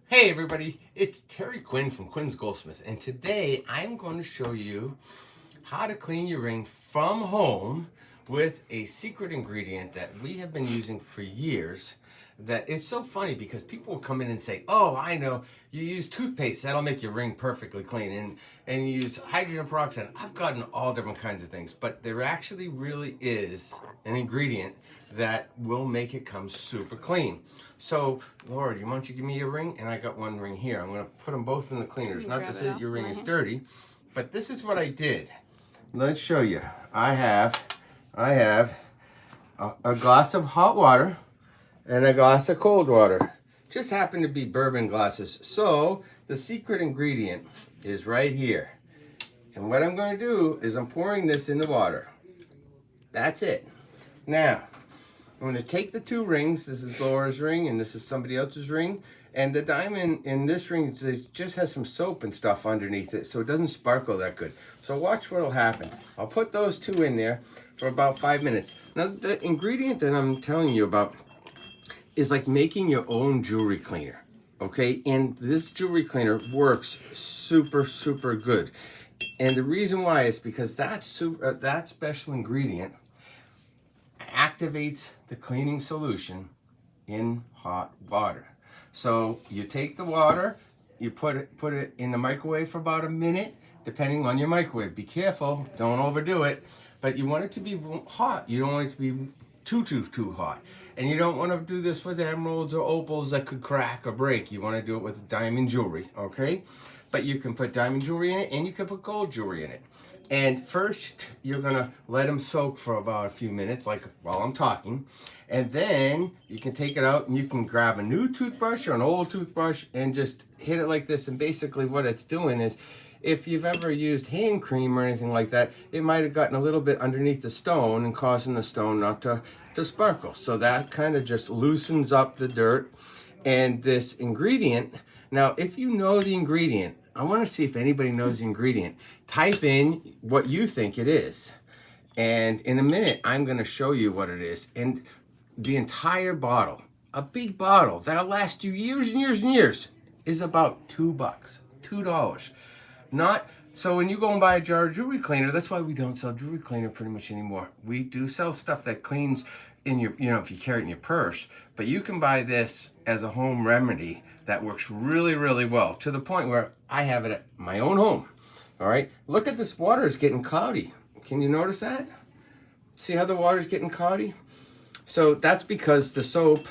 Hey everybody, it's Terry Quinn from Quinn's Goldsmith, and today I'm going to show you how to clean your ring from home with a secret ingredient that we have been using for years. That it's so funny because people will come in and say, "Oh, I know, you use toothpaste, that'll make your ring perfectly clean, and you use hydrogen peroxide." I've gotten all different kinds of things, but there actually really is an ingredient that will make it come super clean. So, Laura, why don't you give me your ring? And I got one ring here. I'm going to put them both in the cleaners. Not to say that your ring is dirty, but this is what I did. Let's show you. I have a glass of hot water and a glass of cold water. Just happen to be bourbon glasses. So the secret ingredient is right here. And what I'm going to do is I'm pouring this in the water. That's it. Now, I'm going to take the two rings. This is Laura's ring and this is somebody else's ring. And the diamond in this ring just has some soap and stuff underneath it, so it doesn't sparkle that good. So watch what'll happen. I'll put those two in there for about 5 minutes. Now, the ingredient that I'm telling you about is like making your own jewelry cleaner, okay? And this jewelry cleaner works super, super good. And the reason why is because that special ingredient activates the cleaning solution in hot water. So you take the water, you put it in the microwave for about a minute, depending on your microwave. Be careful, don't overdo it, but you want it to be hot. You don't want it to be too hot. And you don't want to do this with emeralds or opals that could crack or break. You want to do it with diamond jewelry, okay? But you can put diamond jewelry in it and you can put gold jewelry in it. And first, you're gonna let them soak for about a few minutes, like while I'm talking. And then you can take it out and you can grab a new toothbrush or an old toothbrush and just hit it like this. And basically what it's doing is, if you've ever used hand cream or anything like that, it might have gotten a little bit underneath the stone and causing the stone not to sparkle. So that kind of just loosens up the dirt. And this ingredient, now if you know the ingredient, I want to see if anybody knows the ingredient. Type in what you think it is. And in a minute, I'm going to show you what it is. And the entire bottle, a big bottle that'll last you years and years and years, is about $2, $2. Not so when you go and buy a jar of jewelry cleaner, that's why we don't sell jewelry cleaner pretty much anymore. We do sell stuff that cleans in your, if you carry it in your purse, but you can buy this as a home remedy that works really, really well, to the point where I have it at my own home. All right, look at this water is getting cloudy. Can you notice that? See how the water's getting cloudy? So that's because the soap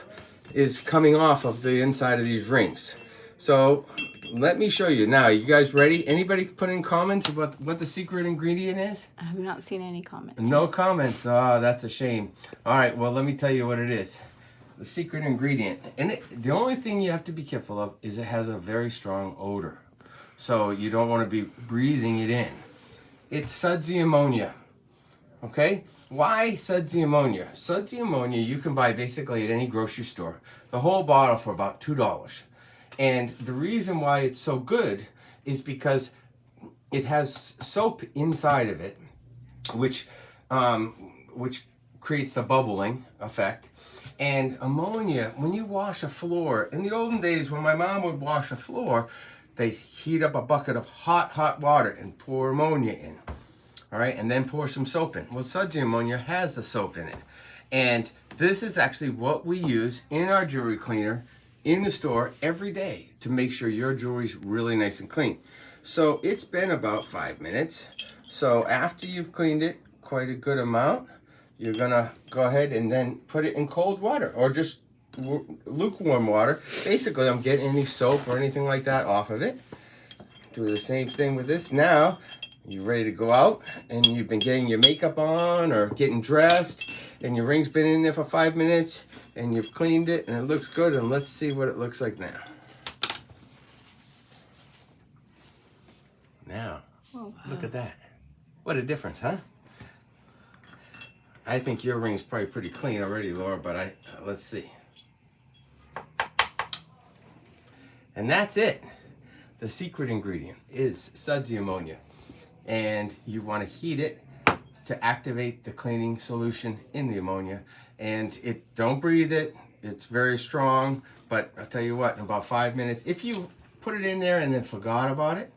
is coming off of the inside of these rings. So let me show you. Now, you guys ready? Anybody put in comments about what the secret ingredient is? I have not seen any comments. No comments. Ah, that's a shame. All right, well, let me tell you what it is. The secret ingredient. And the only thing you have to be careful of is it has a very strong odor. So you don't want to be breathing it in. It's sudsy ammonia. Okay? Why sudsy ammonia? Sudsy ammonia you can buy basically at any grocery store. The whole bottle for about $2. And the reason why it's so good is because it has soap inside of it, which creates the bubbling effect. And ammonia, when you wash a floor, in the olden days when my mom would wash a floor, they heat up a bucket of hot water and pour ammonia in. All right, and then pour some soap in. Well, sudsy ammonia has the soap in it. And this is actually what we use in our jewelry cleaner in the store every day to make sure your jewelry's really nice and clean. So it's been about 5 minutes. So after you've cleaned it quite a good amount, you're gonna go ahead and then put it in cold water or just lukewarm water. Basically, I'm getting any soap or anything like that off of it. Do the same thing with this. Now, you're ready to go out and you've been getting your makeup on or getting dressed and your ring's been in there for 5 minutes and you've cleaned it and it looks good, and let's see what it looks like now. Now, oh, wow. Look at that. What a difference, huh? I think your ring's probably pretty clean already, Laura, but let's see. And that's it. The secret ingredient is sudsy ammonia. And you want to heat it to activate the cleaning solution in the ammonia. And don't breathe it. It's very strong, but I'll tell you what, in about 5 minutes, if you put it in there and then forgot about it,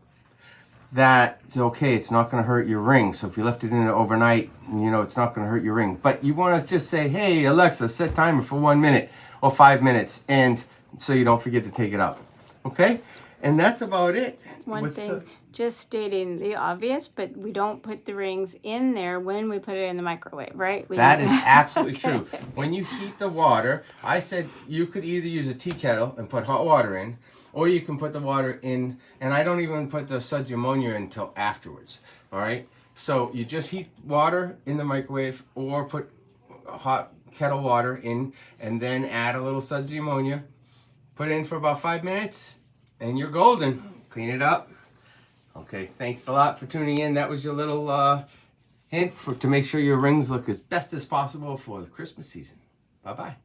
that's okay. It's not going to hurt your ring. So if you left it in there overnight, you know, it's not going to hurt your ring. But you want to just say, hey, Alexa, set timer for 1 minute or 5 minutes, and so you don't forget to take it out. Okay? And that's about it. One thing, just stating the obvious, but we don't put the rings in there when we put it in the microwave, right? That is absolutely true. When you heat the water, I said you could either use a tea kettle and put hot water in, or you can put the water in, and I don't even put the sudsy ammonia in until afterwards. All right? So you just heat water in the microwave, or put hot kettle water in, and then add a little sudsy ammonia. Put it in for about 5 minutes, and you're golden. Clean it up. Okay, thanks a lot for tuning in. That was your little hint to make sure your rings look as best as possible for the Christmas season. Bye-bye.